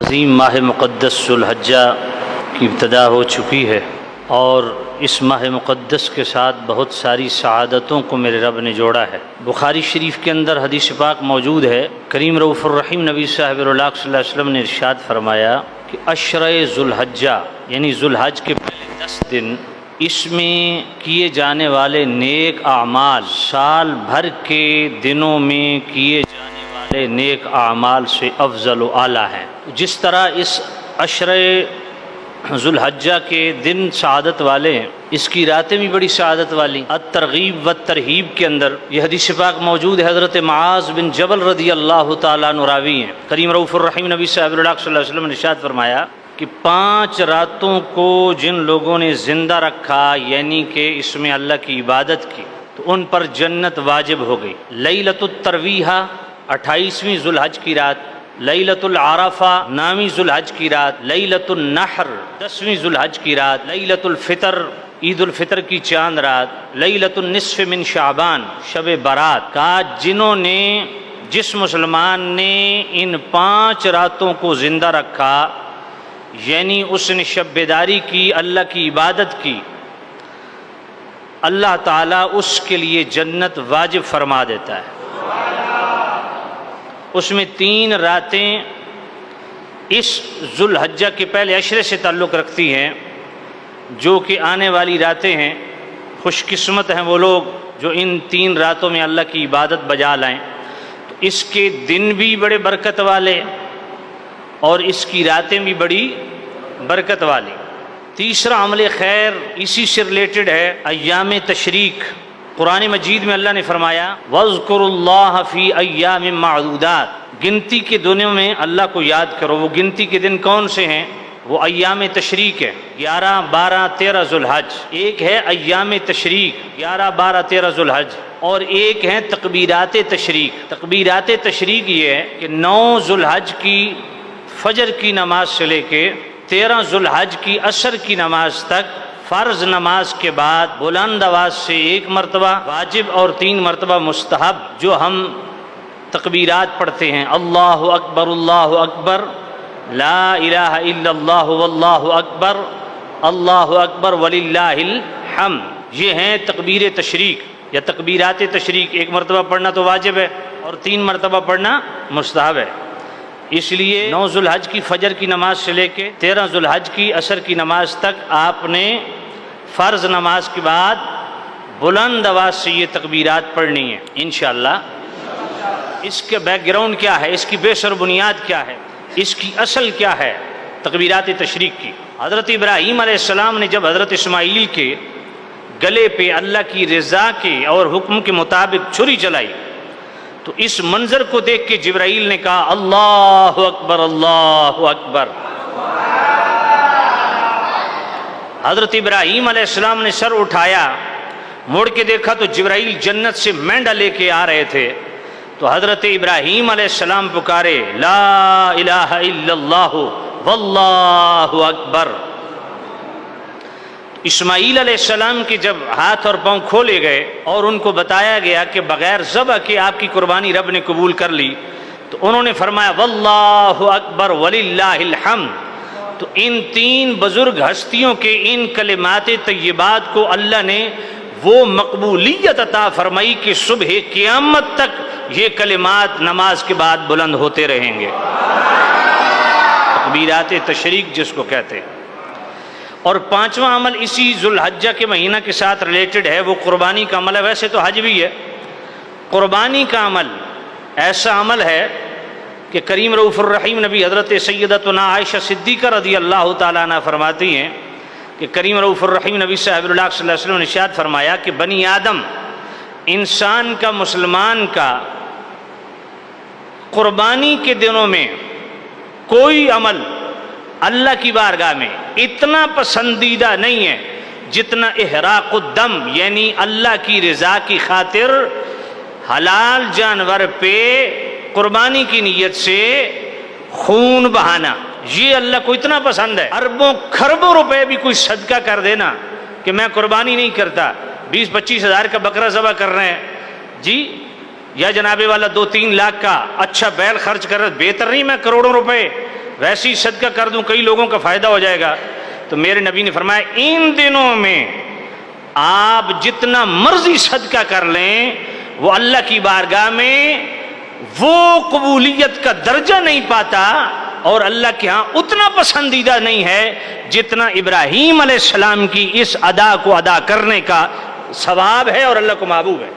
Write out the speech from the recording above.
عظیم ماہ مقدس ذوالحجہ کی ابتدا ہو چکی ہے، اور اس ماہ مقدس کے ساتھ بہت ساری سعادتوں کو میرے رب نے جوڑا ہے۔ بخاری شریف کے اندر حدیث پاک موجود ہے، کریم رؤوف الرحیم نبی صاحب اللہ صلی اللہ علیہ وسلم نے ارشاد فرمایا کہ عشرہ ذوالحجہ یعنی ذوالحج کے پہلے 10 دن، اس میں کیے جانے والے نیک اعمال سال بھر کے دنوں میں کیے جانے والے نیک اعمال سے افضل و اعلیٰ ہیں۔ جس طرح اس عشرہ ذوالحجہ کے دن سعادت والے ہیں، اس کی راتیں بھی بڑی سعادت والی۔ الترغیب و ترہیب کے اندر یہ حدیث پاک موجود ہے، حضرت معاذ بن جبل رضی اللہ تعالیٰ عنہ راوی ہیں، کریم رؤوف الرحیم نبی صاحب اللہ صلی اللہ علیہ وسلم نے ارشاد فرمایا کہ 5 راتوں کو جن لوگوں نے زندہ رکھا، یعنی کہ اس میں اللہ کی عبادت کی، تو ان پر جنت واجب ہو گئی۔ لیلۃ الترویہ 28ویں ذوالحج کی رات، لیلۃ العرفہ 9ویں ذوالحج کی رات، لیلۃ النحر 10ویں ذوالحج کی رات، لیلۃ الفطر عید الفطر کی چاند رات، لیلۃ النصف من شعبان شب برات کا جس مسلمان نے ان 5 راتوں کو زندہ رکھا، یعنی اس نے شب بیداری کی، اللہ کی عبادت کی، اللہ تعالیٰ اس کے لیے جنت واجب فرما دیتا ہے۔ اس میں 3 راتیں اس ذوالحجہ کے پہلے عشرے سے تعلق رکھتی ہیں، جو کہ آنے والی راتیں ہیں۔ خوش قسمت ہیں وہ لوگ جو ان 3 راتوں میں اللہ کی عبادت بجا لائیں، تو اس کے دن بھی بڑے برکت والے اور اس کی راتیں بھی بڑی برکت والی۔ تیسرا عمل خیر اسی سے ریلیٹڈ ہے، ایام تشریق۔ قرآن مجید میں اللہ نے فرمایا وَاذْكُرُوا اللَّهَ فِي أَيَّامٍ مَّعْدُودَاتٍ، گنتی کے دنوں میں اللہ کو یاد کرو۔ وہ گنتی کے دن کون سے ہیں؟ وہ ایام تشریق ہے، 11، 12، 13 ذوالحج۔ ایک ہے ایام تشریق 11، 12، 13 ذوالحج، اور ایک ہے تکبیرات تشریق۔ تکبیرات تشریق یہ ہے کہ 9 ذوالحج کی فجر کی نماز سے لے کے 13 ذوالحج کی عصر کی نماز تک فرض نماز کے بعد بلند آواز سے 1 مرتبہ واجب اور 3 مرتبہ مستحب جو ہم تکبیرات پڑھتے ہیں، اللہ اکبر لا الہ الا اللہ واللہ اکبر اللہ اکبر وللہ الحمد، یہ ہیں تکبیر تشریق یا تکبیرات تشریق۔ 1 مرتبہ پڑھنا تو واجب ہے اور 3 مرتبہ پڑھنا مستحب ہے۔ اس لیے 9 ذوالحج کی فجر کی نماز سے لے کے 13 ذوالحج کی عصر کی نماز تک آپ نے فرض نماز کے بعد بلند آواز سے یہ تکبیرات پڑھنی ہے انشاءاللہ۔ اس کے بیک گراؤنڈ کیا ہے، اس کی بیس اور بنیاد کیا ہے، اس کی اصل کیا ہے تکبیرات تشریق کی؟ حضرت ابراہیم علیہ السلام نے جب حضرت اسماعیل کے گلے پہ اللہ کی رضا کے اور حکم کے مطابق چھری چلائی، تو اس منظر کو دیکھ کے جبرائیل نے کہا اللہ اکبر اللہ اکبر۔ حضرت ابراہیم علیہ السلام نے سر اٹھایا، مڑ کے دیکھا تو جبرائیل جنت سے مینڈا لے کے آ رہے تھے، تو حضرت ابراہیم علیہ السلام پکارے لا الہ الا اللہ واللہ اکبر۔ اسماعیل علیہ السلام کے جب ہاتھ اور پاؤں کھولے گئے اور ان کو بتایا گیا کہ بغیر ذبح کے آپ کی قربانی رب نے قبول کر لی، تو انہوں نے فرمایا واللہ اکبر وللہ الحمد۔ تو ان 3 بزرگ ہستیوں کے ان کلمات طیبات کو اللہ نے وہ مقبولیت عطا فرمائی کہ صبح قیامت تک یہ کلمات نماز کے بعد بلند ہوتے رہیں گے، تکبیرات تشریق جس کو کہتے ہیں۔ اور 5واں عمل اسی ذوالحجہ کے مہینہ کے ساتھ ریلیٹڈ ہے، وہ قربانی کا عمل ہے۔ ویسے تو حج بھی ہے، قربانی کا عمل ایسا عمل ہے کہ کریم رؤوف الرحیم نبی حضرت سیدتنا عائشہ صدیقہ رضی اللہ تعالیٰ عنہ فرماتی ہیں کہ کریم رؤوف الرحیم نبی صاحب اللہ صلی اللہ علیہ وسلم نے ارشاد فرمایا کہ بنی آدم، انسان کا، مسلمان کا قربانی کے دنوں میں کوئی عمل اللہ کی بارگاہ میں اتنا پسندیدہ نہیں ہے جتنا احراق الدم، یعنی اللہ کی رضا کی خاطر حلال جانور پہ قربانی کی نیت سے خون بہانا۔ یہ اللہ کو اتنا پسند ہے، اربوں کھربوں روپے بھی کوئی صدقہ کر دینا کہ میں قربانی نہیں کرتا، 20-25 ہزار کا بکرا ذبح کر رہے ہیں جی، یا جناب والا 2-3 لاکھ کا اچھا بیل خرچ کر رہے، بہتر نہیں میں کروڑوں روپے ویسے ہی صدقہ کر دوں کئی لوگوں کا فائدہ ہو جائے گا. تو میرے نبی نے فرمایا ان دنوں میں آپ جتنا مرضی صدقہ کر لیں وہ اللہ کی بارگاہ میں وہ قبولیت کا درجہ نہیں پاتا اور اللہ کے ہاں اتنا پسندیدہ نہیں ہے جتنا ابراہیم علیہ السلام کی اس ادا کو ادا کرنے کا ثواب ہے اور اللہ کو محبوب ہے.